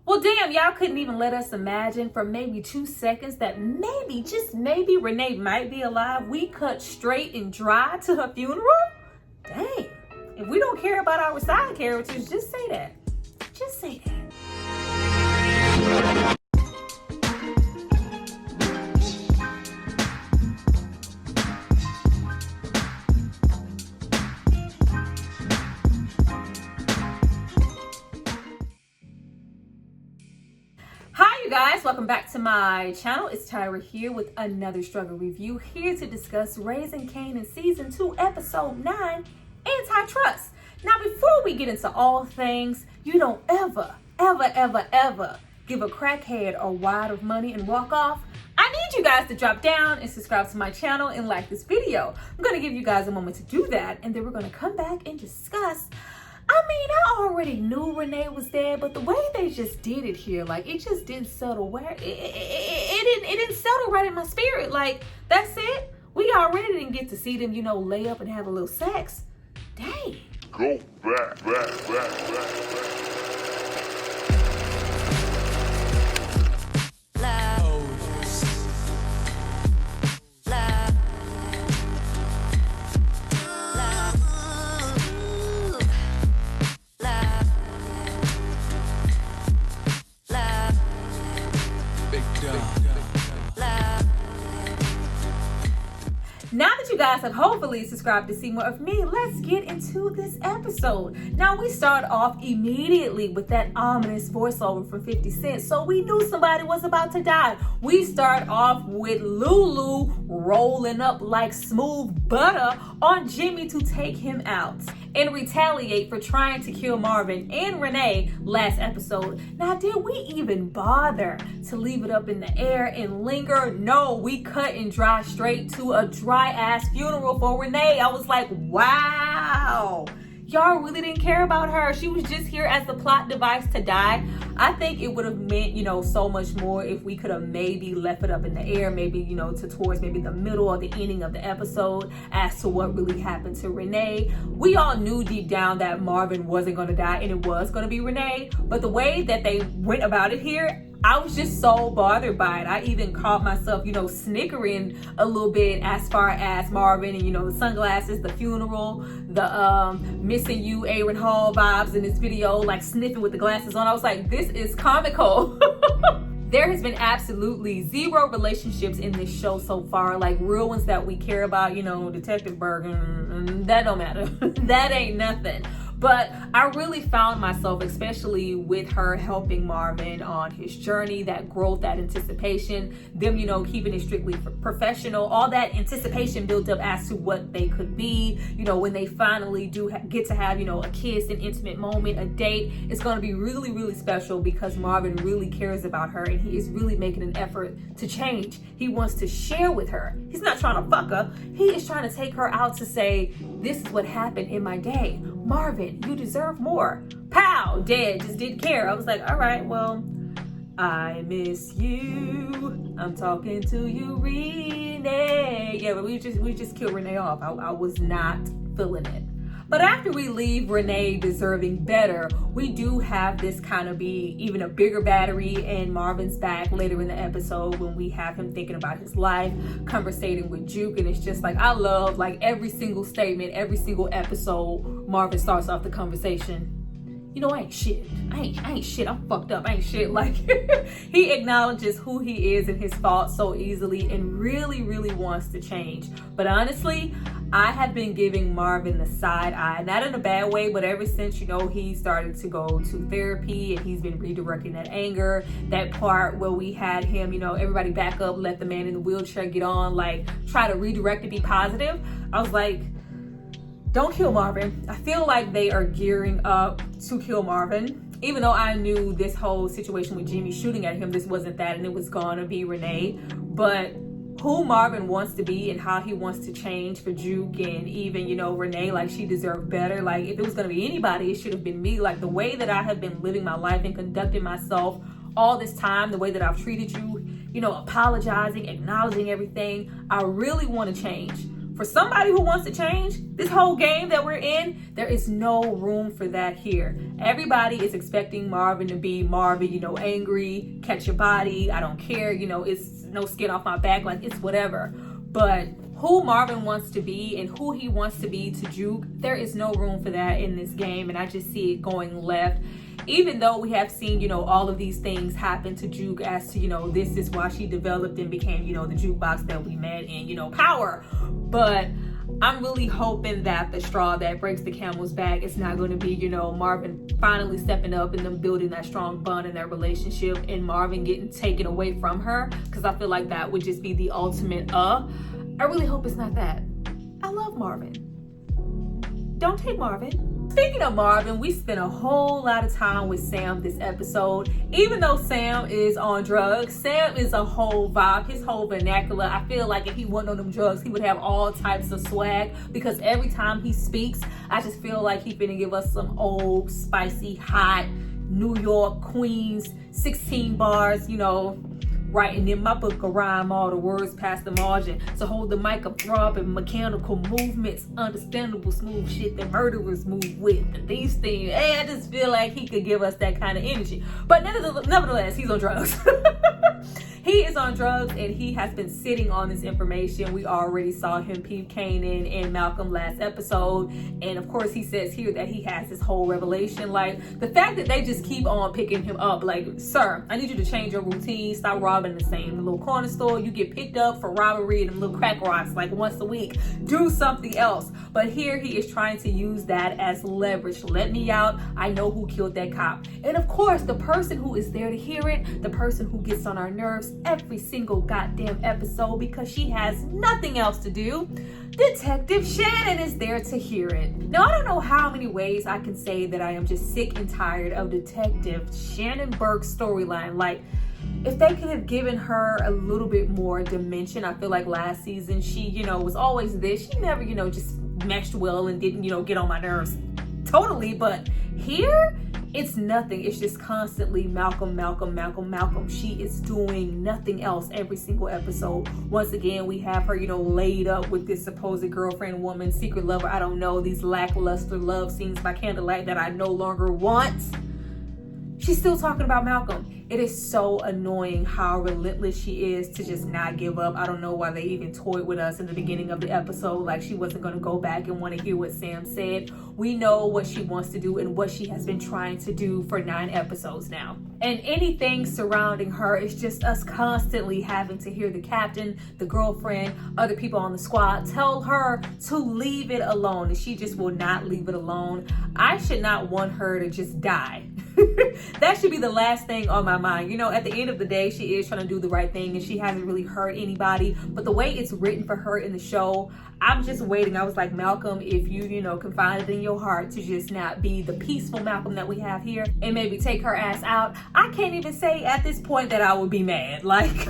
Well, damn, y'all couldn't even let us imagine for maybe 2 seconds that maybe, just maybe, Renee might be alive. We cut straight and dry to her funeral? Dang. If we don't care about our side characters, just say that. Just say that. Guys, welcome back to my channel. It's Tyra here with another struggle review, here to discuss Raising Kanan season 2 episode 9, Antitrust. Now, before we get into all things, you don't ever give a crackhead a wad of money and walk off. I need you guys to drop down and subscribe to my channel and like this video. I'm going to give you guys a moment to do that, and then we're going to come back and discuss. I mean, I already knew Renee was dead, but the way they just did it here, like, it just didn't settle where it didn't settle right in my spirit. Like, that's it. We already didn't get to see them, you know, lay up and have a little sex. Dang. Go back. Now that you guys have hopefully subscribed to see more of me, let's get into this episode. Now, we start off immediately with that ominous voiceover from 50 Cent, so we knew somebody was about to die. We start off with Lulu rolling up like smooth butter on Jimmy to take him out and retaliate for trying to kill Marvin and Renee last episode. Now, did we even bother to leave it up in the air and linger? No, we cut and dry straight to a dry ass funeral for Renee. I was like, wow, y'all really didn't care about her. She was just here as the plot device to die. I think it would have meant, you know, so much more if we could have maybe left it up in the air, maybe, you know, towards maybe the middle or the ending of the episode as to what really happened to Renee. We all knew deep down that Marvin wasn't going to die and it was going to be Renee, but the way that they went about it here, I was just so bothered by it. I even caught myself, you know, snickering a little bit as far as Marvin and, you know, the sunglasses, the funeral, the missing you Aaron Hall vibes in this video, like sniffing with the glasses on. I was like, this is comical. There has been absolutely zero relationships in this show so far, like real ones that we care about, you know, Detective Bergen, that don't matter. That ain't nothing. But I really found myself, especially with her helping Marvin on his journey, that growth, that anticipation, them, you know, keeping it strictly professional, all that anticipation built up as to what they could be, you know, when they finally do get to have, you know, a kiss, an intimate moment, a date. It's going to be really, really special because Marvin really cares about her and he is really making an effort to change. He wants to share with her. He's not trying to fuck her. He is trying to take her out to say, this is what happened in my day. Marvin, you deserve more. Pow, dead, just didn't care. I was like, all right, well, I miss you. I'm talking to you, Renee. Yeah, but we just killed Renee off. I was not feeling it. But after we leave Renee deserving better, we do have this kind of be even a bigger battery in Marvin's back later in the episode when we have him thinking about his life, conversating with Juke, and it's just like, I love like every single statement, every single episode, Marvin starts off the conversation. You know, I ain't shit. I ain't shit. I'm fucked up. I ain't shit. Like, he acknowledges who he is and his faults so easily and really, really wants to change. But honestly, I have been giving Marvin the side eye, not in a bad way, but ever since, you know, he started to go to therapy and he's been redirecting that anger, that part where we had him, you know, everybody back up, let the man in the wheelchair get on, like, try to redirect to be positive. I was like, don't kill Marvin. I feel like they are gearing up to kill Marvin. Even though I knew this whole situation with Jimmy shooting at him, this wasn't that, and it was gonna be Renee. But who Marvin wants to be and how he wants to change for Juke and even, you know, Renee, like, she deserved better. Like, if it was gonna be anybody, it should have been me. Like, the way that I have been living my life and conducting myself all this time, the way that I've treated you, you know, apologizing, acknowledging everything, I really want to change. For somebody who wants to change this whole game that we're in, there is no room for that here. Everybody is expecting Marvin to be Marvin, angry, catch your body, I don't care, it's no skin off my back, like it's whatever. But who Marvin wants to be and who he wants to be to Juke, there is no room for that in this game, and I just see it going left. Even though we have seen, all of these things happen to Juke as to, this is why she developed and became, the jukebox that we met in, Power. But I'm really hoping that the straw that breaks the camel's back is not going to be, Marvin finally stepping up and them building that strong bond in their relationship and Marvin getting taken away from her. Because I feel like that would just be the ultimate I really hope it's not that. I love Marvin. Don't take Marvin. Speaking of Marvin, we spent a whole lot of time with Sam this episode. Even though Sam is on drugs, Sam is a whole vibe, his whole vernacular. I feel like if he wasn't on them drugs, he would have all types of swag, because every time he speaks, I just feel like he's finna give us some old, spicy, hot New York, Queens, 16 bars, writing in my book a rhyme, all the words past the margin. To hold the mic up, throbbing, mechanical movements, understandable smooth shit that murderers move with. And these things, I just feel like he could give us that kind of energy. But nevertheless, he's on drugs. He is on drugs and he has been sitting on this information. We already saw him peep Kanan and Malcolm last episode. And of course he says here that he has this whole revelation. Like, the fact that they just keep on picking him up. Like, sir, I need you to change your routine. Stop robbing the same little corner store. You get picked up for robbery and little crack rocks like once a week. Do something else. But here he is trying to use that as leverage. Let me out. I know who killed that cop. And of course, the person who is there to hear it, the person who gets on our nerves every single goddamn episode because she has nothing else to do, Detective Shannon is there to hear it. Now, I don't know how many ways I can say that I am just sick and tired of Detective Shannon Burke's storyline. Like, if they could have given her a little bit more dimension. I feel like last season she, was always this. She never, just meshed well and didn't, get on my nerves totally. But here, it's nothing. It's just constantly Malcolm. She is doing nothing else every single episode. Once again, we have her, laid up with this supposed girlfriend, woman, secret lover. I don't know, these lackluster love scenes by candlelight that I no longer want. She's still talking about Malcolm. It is so annoying how relentless she is to just not give up. I don't know why they even toyed with us in the beginning of the episode, like she wasn't going to go back and want to hear what Sam said. We know what she wants to do and what she has been trying to do for 9 episodes now. And anything surrounding her is just us constantly having to hear the captain, the girlfriend, other people on the squad tell her to leave it alone, and she just will not leave it alone. I should not want her to just die. That should be the last thing on my mind. At the end of the day, she is trying to do the right thing and she hasn't really hurt anybody. But the way it's written for her in the show, I'm just waiting. I was like, Malcolm, if you, can find it in your heart to just not be the peaceful Malcolm that we have here and maybe take her ass out, I can't even say at this point that I would be mad. Like,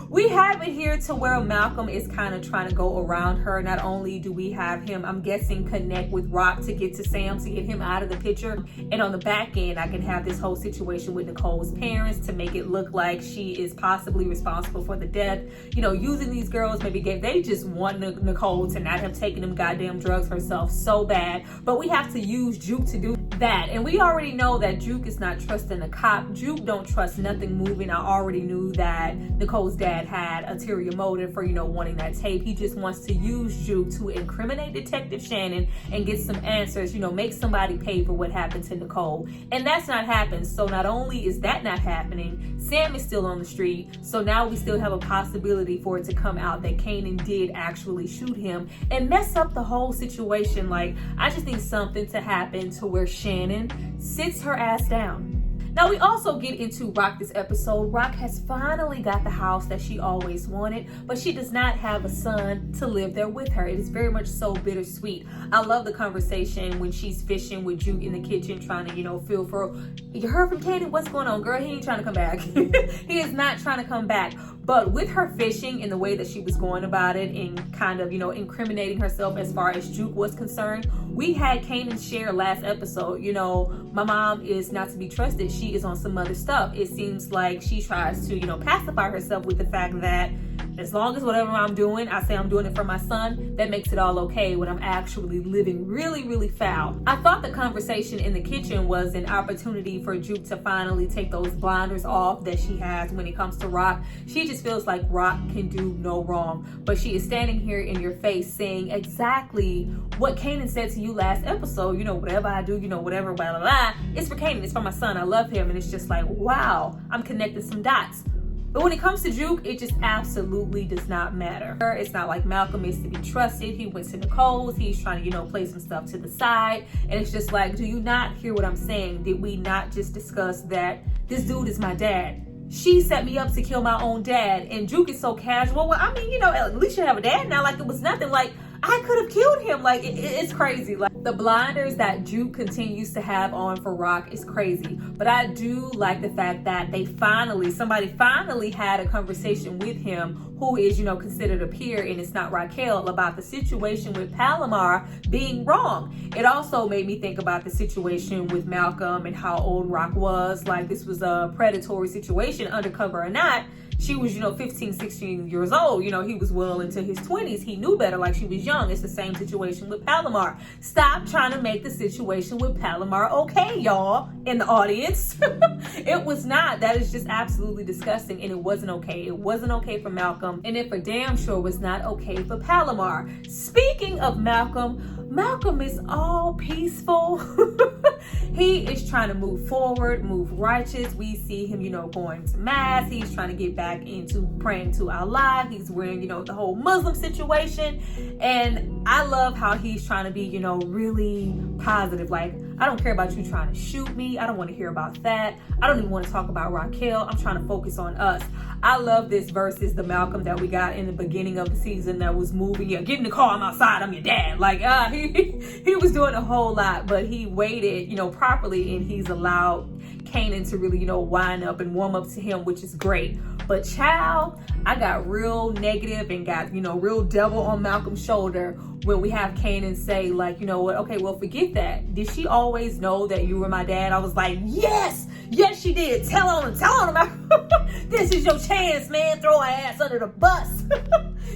we have it here to where Malcolm is kind of trying to go around her. Not only do we have him, I'm guessing, connect with Rock to get to Sam, to get him out of the picture. And on the back end, I can have this whole situation with Nicole's parents to make it look like she is possibly responsible for the death. Using these girls, maybe they just want Nicole to not have taken them goddamn drugs herself so bad. But we have to use Juke to do that. And we already know that Juke is not trusting the cop. Juke don't trust nothing moving. I already knew that Nicole's dad had ulterior motive for, wanting that tape. He just wants to use Juke to incriminate Detective Shannon and get some answers, make somebody pay for what happened to Nicole. And that's not happened. So not only is that not happening, Sam is still on the street. So now we still have a possibility for it to come out that Kanan did actually shoot him and mess up the whole situation. Like, I just need something to happen to where Shannon sits her ass down. Now, we also get into Rock this episode. Rock has finally got the house that she always wanted, but she does not have a son to live there with her. It is very much so bittersweet. I love the conversation when she's fishing with Juke in the kitchen, trying to, feel for, you heard from Kanan? What's going on, girl? He ain't trying to come back. He is not trying to come back. But with her fishing and the way that she was going about it and kind of, incriminating herself as far as Juke was concerned, we had Kanan share last episode, my mom is not to be trusted. She is on some other stuff. It seems like she tries to, pacify herself with the fact that As long as whatever I'm doing, I say I'm doing it for my son, that makes it all okay when I'm actually living really, really foul. I thought the conversation in the kitchen was an opportunity for Juke to finally take those blinders off that she has when it comes to Rock. She just feels like Rock can do no wrong, but she is standing here in your face saying exactly what Kanan said to you last episode. Whatever I do, whatever, blah, blah, blah. It's for Kanan, it's for my son, I love him. And it's just like, wow, I'm connecting some dots. But when it comes to Juke, it just absolutely does not matter. It's not like Malcolm is to be trusted. He went to Nicole's. He's trying to, play some stuff to the side. And it's just like, do you not hear what I'm saying? Did we not just discuss that this dude is my dad? She set me up to kill my own dad. And Juke is so casual. Well, I mean, at least you have a dad now. Like, it was nothing. Like, I could have killed him. Like, it's crazy. Like, the blinders that Juke continues to have on for Rock is crazy. But I do like the fact that somebody finally had a conversation with him who is, considered a peer, and it's not Raquel, about the situation with Palomar being wrong. It also made me think about the situation with Malcolm and how old Rock was. Like, this was a predatory situation, undercover or not. She was, 15, 16 years old. He was well into his 20s. He knew better, like she was young. It's the same situation with Palomar. Stop trying to make the situation with Palomar okay, y'all, in the audience. It was not. That is just absolutely disgusting, and it wasn't okay. It wasn't okay for Malcolm, and it for damn sure was not okay for Palomar. Speaking of Malcolm is all peaceful. He is trying to move forward, move righteous. We see him, going to mass. He's trying to get back into praying to Allah. He's wearing, the whole Muslim situation. And I love how he's trying to be, really positive. Like, I don't care about you trying to shoot me. I don't want to hear about that. I don't even want to talk about Raquel. I'm trying to focus on us. I love this versus the Malcolm that we got in the beginning of the season that was moving. Yeah, get in the car, I'm outside, I'm your dad. Like, he was doing a whole lot, but he waited, properly, and he's allowed Kanan to really, wind up and warm up to him, which is great. But child, I got real negative and got, real devil on Malcolm's shoulder when we have Kanan say, like, you know what, okay, well, forget that. Did she always know that you were my dad? I was like, yes, she did. Tell on him. This is your chance, man. Throw her ass under the bus.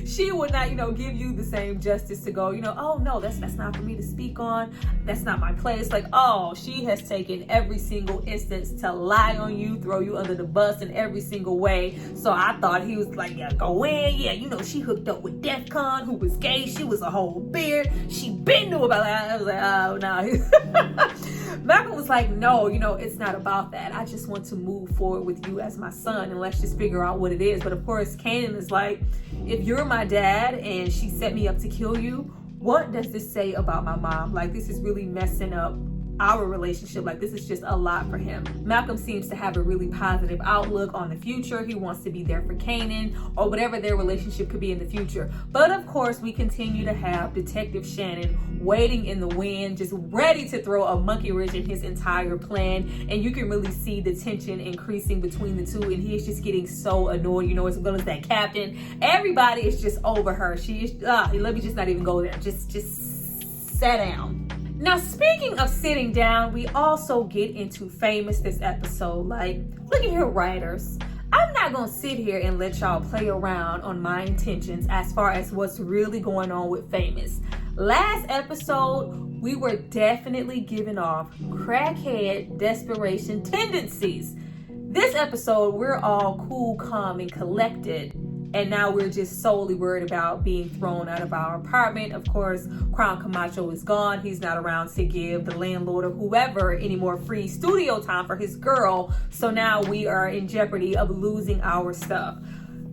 She would not, give you the same justice to go, oh no, that's not for me to speak on. That's not my place. Like, oh, she has taken every single instance to lie on you, throw you under the bus in every single way. So I thought he was like, yeah, go in. Yeah, she hooked up with DEFCON, who was gay. She was a whole beard. She been knew about that. I was like, oh no. Malcolm was like, no, it's not about that. I just want to move forward with you as my son, and let's just figure out what it is. But of course, Kanan is like, if you're my dad and she set me up to kill you, what does this say about my mom? Like, this is really messing up our relationship. Like, this is just a lot for him. Malcolm seems to have a really positive outlook on the future. He wants to be there for Kanan or whatever their relationship could be in the future. But of course, we continue to have Detective Shannon waiting in the wind, just ready to throw a monkey wrench in his entire plan. And you can really see the tension increasing between the two, and he is just getting so annoyed, as well as that captain. Everybody is just over her. She is, let me just not even go there. Just sit down. Now, speaking of sitting down, we also get into Famous this episode. Like, look at here, writers. I'm not going to sit here and let y'all play around on my intentions as far as what's really going on with Famous. Last episode, we were definitely giving off crackhead desperation tendencies. This episode, we're all cool, calm, and collected. And now we're just solely worried about being thrown out of our apartment. Of course, Crown Camacho is gone. He's not around to give the landlord or whoever any more free studio time for his girl. So now we are in jeopardy of losing our stuff.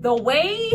The way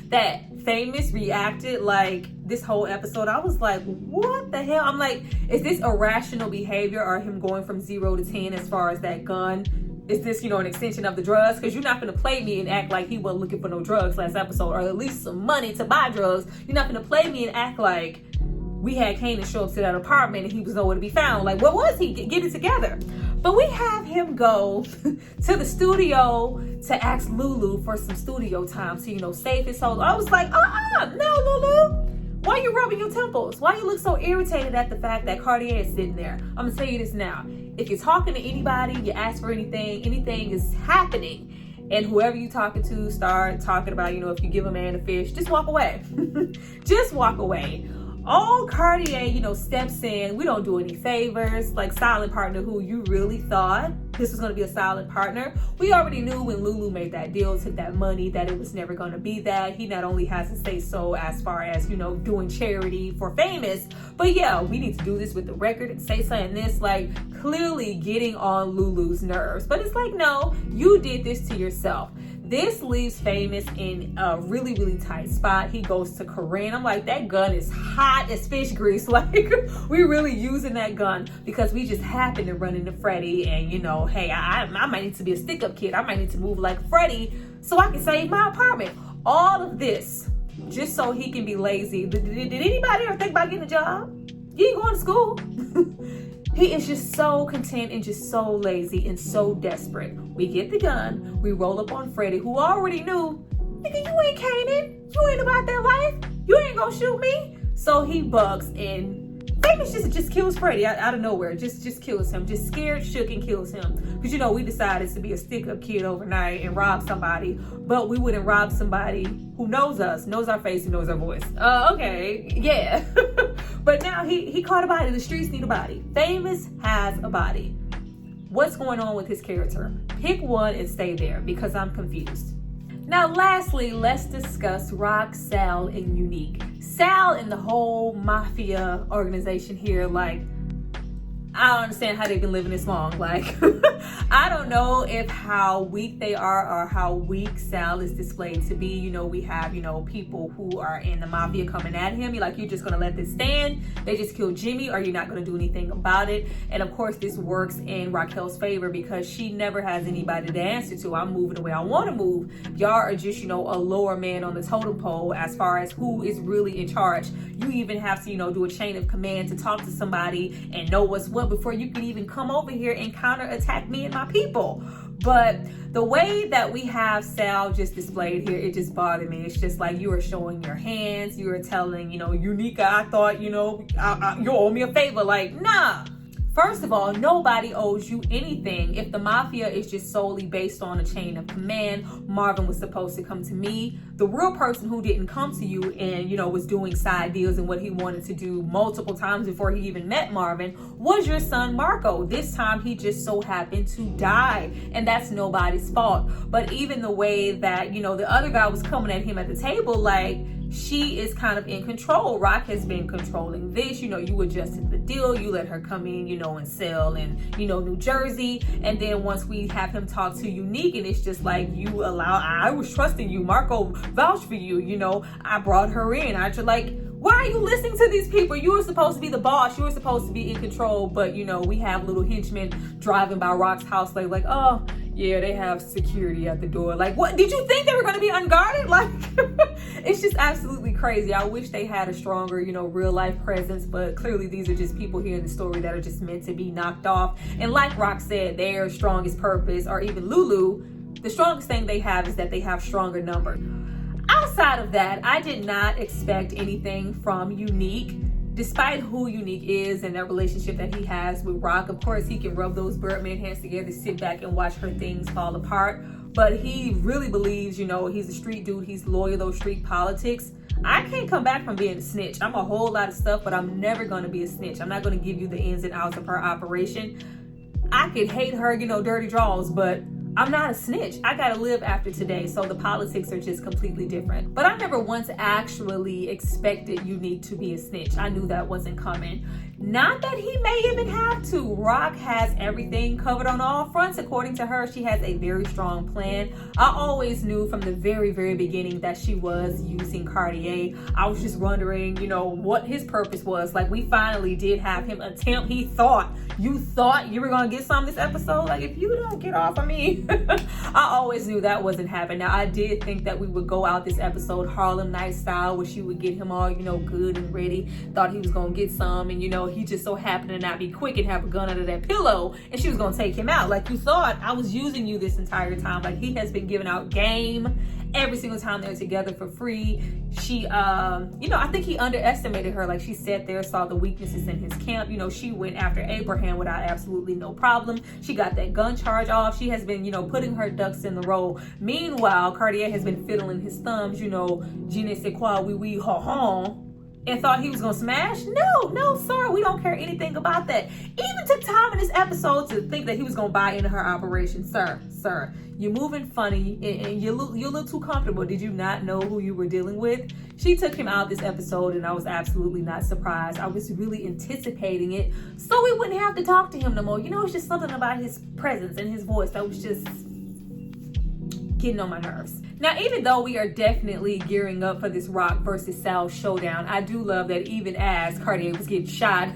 that Famous reacted, like, this whole episode, I was like, what the hell? I'm like, is this irrational behavior or him going from 0 to 10 as far as that gun? Is this, an extension of the drugs? Because you're not going to play me and act like he wasn't looking for no drugs last episode, or at least some money to buy drugs. You're not going to play me and act like we had Kanan show up to that apartment and he was nowhere to be found. Like, what was he? Get it together. But we have him go to the studio to ask Lulu for some studio time to, save his soul. I was like, no, Lulu. Why are you rubbing your temples? Why you look so irritated at the fact that Cartier is sitting there? I'm going to tell you this now. If you're talking to anybody, you ask for anything is happening, and whoever you talking to start talking about, if you give a man a fish, just walk away. Just walk away. Old Cartier, steps in. We don't do any favors. Like silent partner who you really thought this was going to be a silent partner. We already knew when Lulu made that deal, took that money, that it was never going to be that. He not only has to say so as far as, doing charity for Famous, but yeah, we need to do this with the record and say something. This, like, clearly getting on Lulu's nerves. But it's like, no, you did this to yourself. This leaves Famous in a really, really tight spot. He goes to Kanan. I'm like, that gun is hot as fish grease. Like, we really using that gun because we just happen to run into Freddie. And, hey, I might need to be a stick-up kid. I might need to move like Freddie so I can save my apartment. All of this just so he can be lazy. Did anybody ever think about getting a job? You ain't going to school. He is just so content and just so lazy and so desperate. We get the gun, we roll up on Freddie, who already knew, nigga, you ain't Kanan. You ain't about that life. You ain't gonna shoot me. So he bugs and Famous just kills Freddie out of nowhere. Just kills him. Just scared, shook, and kills him. Because we decided to be a stick-up kid overnight and rob somebody, but we wouldn't rob somebody who knows us, knows our face, and knows our voice. Okay, yeah. But now he caught a body. The streets need a body. Famous has a body. What's going on with his character? Pick one and stay there because I'm confused. Now, lastly, let's discuss Rock, Sal, and Unique. Sal and the whole mafia organization here, like, I don't understand how they've been living this long. Like, I don't know if how weak they are or how weak Sal is displayed to be. We have, people who are in the mafia coming at him. You're like, you're just going to let this stand? They just killed Jimmy, or you're not going to do anything about it? And of course, this works in Raquel's favor because she never has anybody to answer to. I'm moving the way I want to move. Y'all are just, a lower man on the totem pole as far as who is really in charge. You even have to, do a chain of command to talk to somebody and know what's what before you can even come over here and counterattack me and my people. But the way that we have Sal just displayed here, it just bothered me. It's just like you are showing your hands. You are telling, Unica, I thought, you owe me a favor. Like, nah. First of all, nobody owes you anything. If the mafia is just solely based on a chain of command, Marvin was supposed to come to me. The real person who didn't come to you and, was doing side deals and what he wanted to do multiple times before he even met Marvin was your son, Marco. This time he just so happened to die, and that's nobody's fault. But even the way that, the other guy was coming at him at the table, like, she is kind of in control. Rock has been controlling this. You adjusted the deal. You let her come in, and sell in, New Jersey. And then once we have him talk to Unique, and it's just like, I was trusting you. Marco vouched for you. I brought her in. Why are you listening to these people? You were supposed to be the boss. You were supposed to be in control. But, we have little henchmen driving by Rock's house like, oh, yeah, they have security at the door. Like, what? Did you think they were going to be unguarded? Like, it's just absolutely crazy. I wish they had a stronger, real life presence. But clearly these are just people here in the story that are just meant to be knocked off. And like Rock said, their strongest purpose, or even Lulu, the strongest thing they have is that they have stronger numbers. Outside of that, I did not expect anything from Unique. Despite who Unique is and that relationship that he has with Rock, of course, he can rub those Birdman hands together, sit back and watch her things fall apart. But he really believes, he's a street dude. He's loyal to those street politics. I can't come back from being a snitch. I'm a whole lot of stuff, but I'm never going to be a snitch. I'm not going to give you the ins and outs of her operation. I could hate her, dirty draws, but I'm not a snitch. I gotta live after today, so the politics are just completely different. But I never once actually expected Unique to be a snitch. I knew that wasn't coming. Not that he may even have to. Rock has everything covered on all fronts. According to her, she has a very strong plan. I always knew from the very, very beginning that she was using Cartier. I was just wondering, what his purpose was. Like, we finally did have him attempt. You thought you were gonna get some this episode? Like, if you don't get off of me. I always knew that wasn't happening. Now, I did think that we would go out this episode Harlem Night style, where she would get him all, good and ready. Thought he was gonna get some, and he just so happened to not be quick and have a gun under that pillow, and she was gonna take him out. Like, you thought I was using you this entire time. Like, he has been giving out game every single time they're together for free. She, I think he underestimated her. Like, she sat there, saw the weaknesses in his camp. She went after Abraham without absolutely no problem. She got that gun charge off. She has been, putting her ducks in the row. Meanwhile, Cartier has been fiddling his thumbs, je ne sais quoi, oui, oui, ha, ha, and thought he was gonna smash. No, sir, we don't care anything about that. Even took time in this episode to think that he was gonna buy into her operation. Sir, you're moving funny and you look too comfortable. Did you not know who you were dealing with? She took him out this episode, and I was absolutely not surprised. I was really anticipating it, so we wouldn't have to talk to him no more. It's just something about his presence and his voice that was just getting on my nerves. Now, even though we are definitely gearing up for this Rock versus Sal showdown, I do love that even as Cartier was getting shot,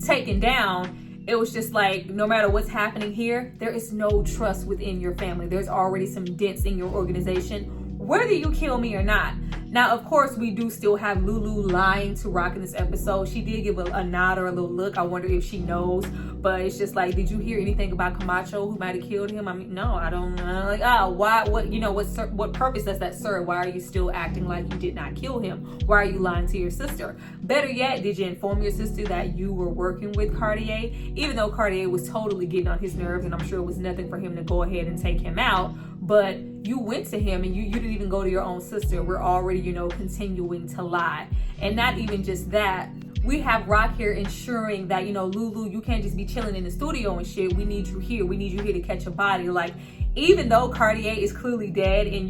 taken down, it was just like, no matter what's happening here, there is no trust within your family. There's already some dents in your organization, whether you kill me or not. Now, of course, we do still have Lulu lying to Rock in this episode. She did give a nod or a little look. I wonder if she knows. But it's just like, did you hear anything about Camacho who might have killed him? I mean, no, I don't know. Like, why? What purpose does that serve? Why are you still acting like you did not kill him? Why are you lying to your sister? Better yet, did you inform your sister that you were working with Cartier? Even though Cartier was totally getting on his nerves, and I'm sure it was nothing for him to go ahead and take him out. But you went to him, and you didn't even go to your own sister. We're already, continuing to lie. And not even just that. We have Rock here ensuring that, Lulu, you can't just be chilling in the studio and shit. We need you here. We need you here to catch a body. Like, even though Cartier is clearly dead and,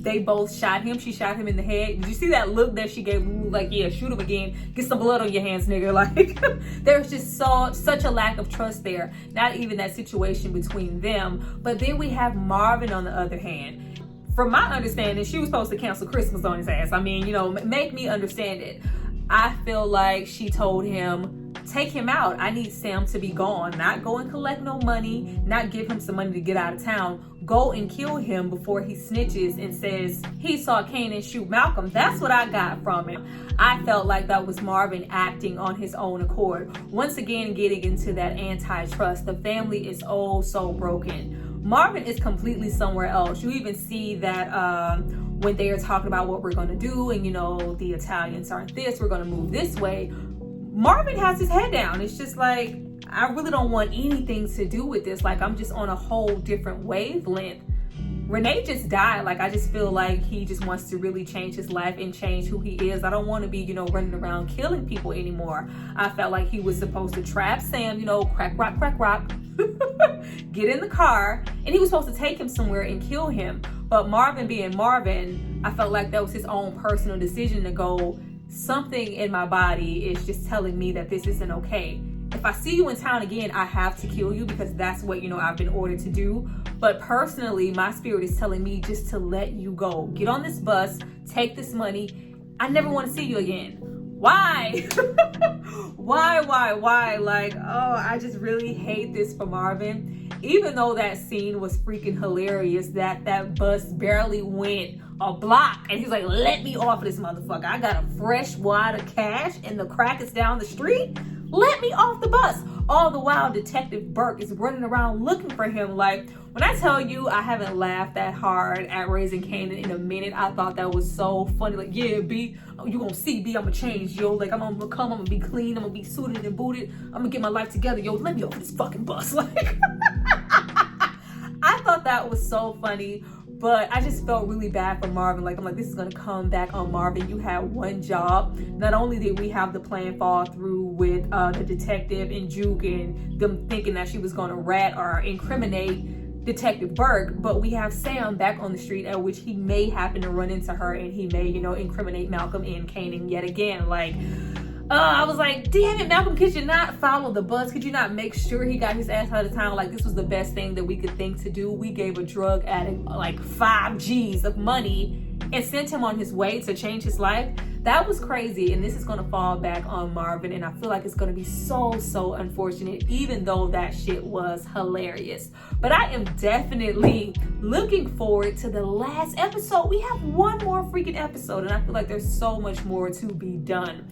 they both shot him. She shot him in the head. Did you see that look that she gave Lulu? Like, yeah, shoot him again. Get some blood on your hands, nigga. Like, there's just such a lack of trust there. Not even that situation between them. But then we have Marvin on the other hand. From my understanding, she was supposed to cancel Christmas on his ass. I mean, make me understand it. I feel like she told him, take him out. I need Sam to be gone. Not go and collect no money, not give him some money to get out of town. Go and kill him before he snitches and says he saw Kanan shoot Malcolm. That's what I got from it. I felt like that was Marvin acting on his own accord. Once again, getting into that antitrust. The family is oh so broken. Marvin is completely somewhere else. You even see that when they are talking about what we're going to do and, the Italians aren't this, we're going to move this way. Marvin has his head down. It's just like, I really don't want anything to do with this. Like, I'm just on a whole different wavelength. Renee just died. Like, I just feel like he just wants to really change his life and change who he is. I don't want to be, running around killing people anymore. I felt like he was supposed to trap Sam, crack rock, get in the car, and he was supposed to take him somewhere and kill him. But Marvin being Marvin, I felt like that was his own personal decision to go, something in my body is just telling me that this isn't okay. If I see you in town again, I have to kill you because that's what, I've been ordered to do. But personally, my spirit is telling me just to let you go. Get on this bus, take this money. I never want to see you again. Why? Why? Like, I just really hate this for Marvin. Even though that scene was freaking hilarious, that bus barely went a block. And he's like, let me off of this motherfucker. I got a fresh wad of cash and the crack is down the street. Let me off the bus. All the while, Detective Burke is running around looking for him. Like, when I tell you I haven't laughed that hard at Raising Kanan in a minute, I thought that was so funny. Like, yeah, B, you gonna see, B, I'm gonna change, yo. Like, I'm gonna come, I'm gonna be clean, I'm gonna be suited and booted. I'm gonna get my life together, yo. Let me off this fucking bus. Like, I thought that was so funny. But I just felt really bad for Marvin. Like, I'm like, this is going to come back on Marvin. You had one job. Not only did we have the plan fall through with the detective and Juke and them thinking that she was going to rat or incriminate Detective Burke, but we have Sam back on the street at which he may happen to run into her and he may, incriminate Malcolm and Kanan yet again. Like, I was like, damn it, Malcolm, could you not follow the bus? Could you not make sure he got his ass out of town? Like, this was the best thing that we could think to do. We gave a drug addict like 5 G's of money and sent him on his way to change his life. That was crazy, and this is going to fall back on Marvin, and I feel like it's going to be so unfortunate, even though that shit was hilarious. But I am definitely looking forward to the last episode. We have one more freaking episode, and I feel like there's so much more to be done.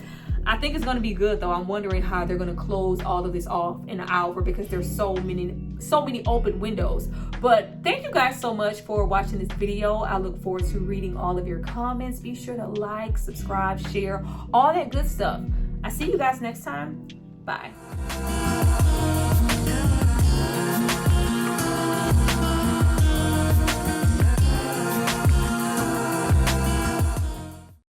I think it's going to be good though. I'm wondering how they're going to close all of this off in an hour because there's so many open windows. But thank you guys so much for watching this video. I look forward to reading all of your comments. Be sure to like, subscribe, share, all that good stuff. I see you guys next time. Bye.